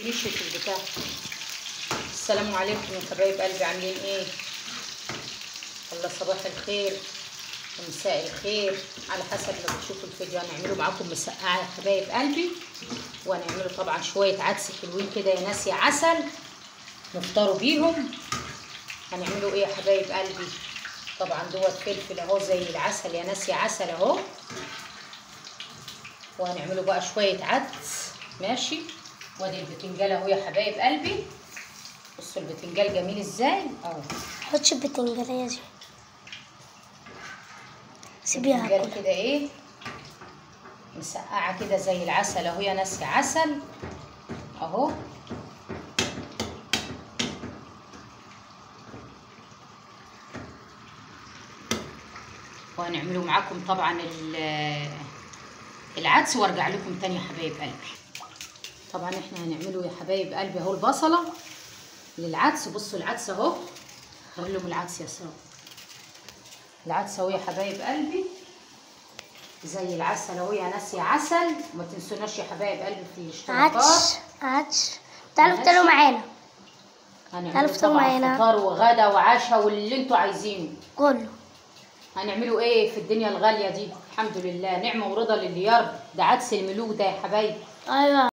مشيت البتاع. السلام عليكم يا حبايب قلبي، عاملين ايه؟ الله صباح الخير ومساء الخير على حسب ما بتشوفوا الفيديو. هنعمله معاكم مسقعه يا حبايب قلبي، وهنعمله طبعا شويه عدس حلوين كده يا ناس يا عسل نفطروا بيهم. هنعمله ايه يا حبايب قلبي؟ طبعا دوت فلفل اهو زي العسل يا ناس يا عسل اهو، وهنعمله بقى شويه عدس. ماشي، وادي البتنجان اهو يا حبايب قلبي. بصوا البتنجان جميل ازاي اهو. حطش البتنجان يا زي، سيبيها كده ايه مسقعه كده زي العسل اهو يا ناس يا عسل اهو. وهنعمله معاكم طبعا العدس وارجع لكم تاني يا حبايب قلبي. طبعا احنا هنعمله يا حبايب قلبي اهو البصله للعدس. بصوا العدس اهو، هقول لهم العدس يا ساره. العدس اهو يا حبايب قلبي زي العسل اهو يا ناس يا عسل. وما تنسوناش يا حبايب قلبي في الاشتراكات. عدس تعالوا افطروا معانا. هنعمله طبعا فطار وغدا وعشاء واللي انتوا عايزينه كله. هنعمله ايه في الدنيا الغاليه دي؟ الحمد لله، نعمه ورضا للي يرضى. ده عدس الملوك ده يا حبايبي. ايوه.